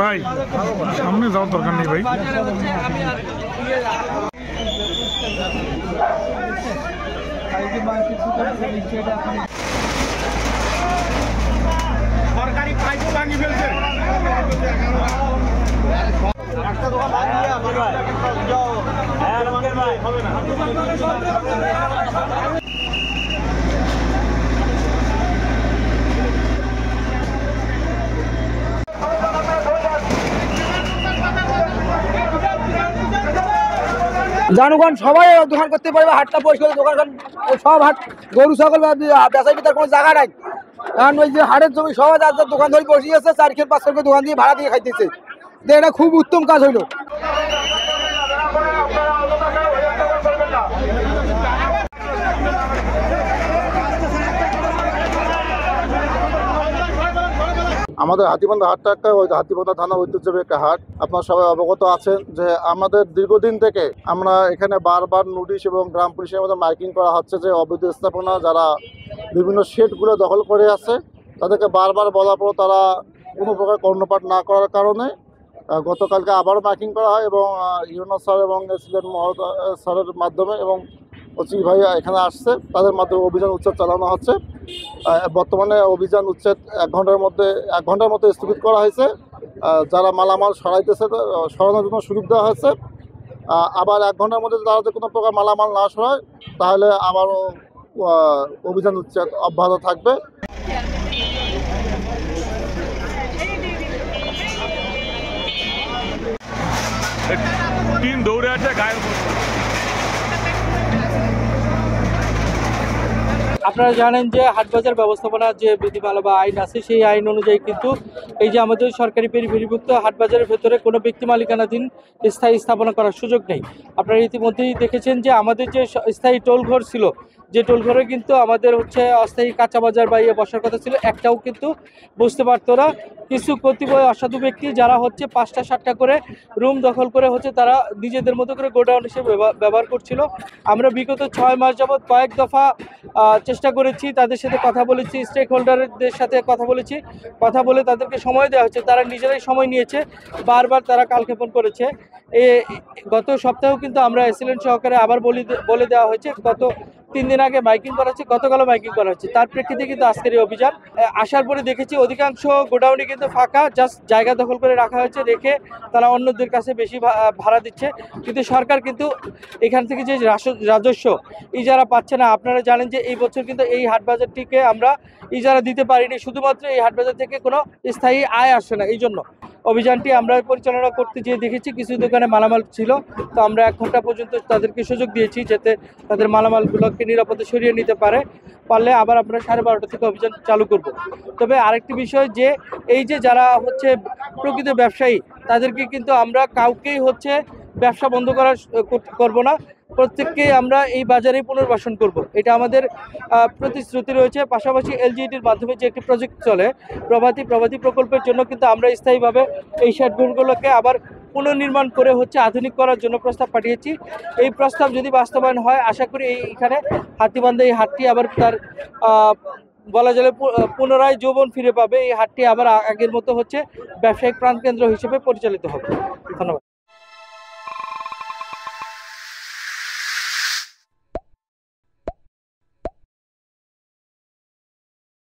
ভাই সামনে যাওয়ার দরকার নেই ভাই। সরকারি পাইপও ভাঙি ফেলছে। জনগণ সবাই দোকান করতে পারবে, হাটটা পরিষ্কার, দোকান সব হাট গরু ছাগল বেচাই তার কোনো জায়গা নাই। কারণ ওই যে হাটের জমি সবাই যার যার দোকান ধরে বসিয়েছে, 4 খেল 5 খেল দোকান দিয়ে ভাড়া দিয়ে খাইতেছে। এটা খুব উত্তম কাজ হইলো। আমাদের হাতিবান্ধা হাটটা একটা হাতিবান্ধা থানা ঐতিহ্যবাহী একটা হাট। আপনারা সবাই অবগত আছেন যে আমাদের দীর্ঘদিন থেকে আমরা এখানে বারবার নোটিশ এবং গ্রাম পুলিশের মধ্যে মাইকিং করা হচ্ছে যে অবৈধ স্থাপনা যারা বিভিন্ন শেডগুলো দখল করে আছে তাদেরকে বারবার বলার পর তারা কোনো প্রকার কর্ণপাত না করার কারণে গতকালকে আবারও মাইকিং করা হয় এবং ইউনুস স্যার এবং এসিডেন্ট মহোদয় স্যারের মাধ্যমে এবং ওসি ভাই এখানে আসছে, তাদের মাধ্যমে অভিযান উচ্ছেদ চালানো হচ্ছে। বর্তমানে অভিযান উচ্ছেদ 1 ঘন্টার মধ্যে স্থগিত করা হয়েছে। যারা মালামাল সরাইতেছে সরানোর জন্য সুযোগ দেওয়া হয়েছে। আবার 1 ঘন্টার মধ্যে তারা যদি কোনো প্রকার মালামাল না সরায় তাহলে আবারও অভিযান উচ্ছেদ অব্যাহত থাকবে। টিম দৌড়ে আছে গায়ের। আপনারা জানেন যে হাটবাজার ব্যবস্থাপনা যে বিধিমালা বা আইন আছে, সেই আইন অনুযায়ী কিন্তু এই যে আমাদের সরকারি পেরিফেরিভুক্ত হাটবাজারের ভেতরে কোনো ব্যক্তি মালিকানাধীন স্থায়ী স্থাপনা করার সুযোগ নেই। আপনারা ইতিমধ্যেই দেখেছেন যে আমাদের যে স্থায়ী টোলঘর ছিল, যে টোলঘরে কিন্তু আমাদের অস্থায়ী কাঁচা বাজার বা বসার কথা ছিল, একটাও কিন্তু বুঝতে পারতো না। কিছু কতিপয় অসাধু ব্যক্তি যারা 5টা 7টা করে রুম দখল করে তারা নিজেদের মতো করে গোডাউন হিসেবে ব্যবহার করছিল। আমরা বিগত 6 মাস যাবৎ কয়েক দফা চেষ্টা করেছি, তাদের সাথে কথা বলেছি, স্টেক হোল্ডারদের সাথে কথা বলে তাদেরকে সময় দেওয়া হচ্ছে। তারা নিজেরাই সময় নিয়েছে, বারবার তারা কালক্ষেপণ করেছে। গত সপ্তাহেও কিন্তু আমরা এসিলেন্ট সহকারে আবার বলে দেওয়া হয়েছে। গত 3 দিন আগে মাইকিং করা হচ্ছে, গতকালও মাইকিং করা হচ্ছে। তার প্রেক্ষিতে কিন্তু আজকের এই অভিযান। আসার পরে দেখেছি অধিকাংশ গোডাউনে কিন্তু ফাঁকা, জাস্ট জায়গা দখল করে রাখা হয়েছে, রেখে তারা অন্যদের কাছে বেশি ভাড়া দিচ্ছে। কিন্তু সরকার কিন্তু এখান থেকে যে রাজস্ব ইজারা পাচ্ছে না। আপনারা জানেন যে এই বছর কিন্তু এই হাটবাজারটিকে আমরা ইজারা দিতে পারিনি, শুধুমাত্র এই হাটবাজার থেকে কোনো স্থায়ী আয় আসে না। এই জন্য অভিযানটি আমরা পরিচালনা করতে গিয়ে দেখেছি কিছু দোকানে মালামাল ছিল, তো আমরা 1 ঘন্টা পর্যন্ত তাদেরকে সুযোগ দিয়েছি যাতে তাদের মালামালগুলোকে নিরাপদে সরিয়ে নিতে পারলে আবার আমরা 12:30 থেকে অভিযান চালু করব। তবে আরেকটি বিষয় যে এই যে যারা প্রকৃত ব্যবসায়ী, তাদেরকে কিন্তু আমরা কাউকেই ব্যবসা বন্ধ করব না, প্রত্যেককেই আমরা এই বাজারে পুনর্বাসন করব। এটা আমাদের প্রতিশ্রুতি রয়েছে। পাশাপাশি এলজিইডির মাধ্যমে যে একটি প্রজেক্ট চলে প্রভাতী প্রকল্পের জন্য কিন্তু আমরা স্থায়ীভাবে এই শেডগুলোকে আবার পুনর্নির্মাণ করে আধুনিক করার জন্য প্রস্তাব পাঠিয়েছি। এই প্রস্তাব যদি বাস্তবায়ন হয়, আশা করি এইখানে হাতিবান্ধা এই হাটটি আবার তার বলা যায় পুনরায় যৌবন ফিরে পাবে। এই হাটটি আবার আগের মতো ব্যবসায়িক প্রাণকেন্দ্র হিসেবে পরিচালিত হবে। ধন্যবাদ।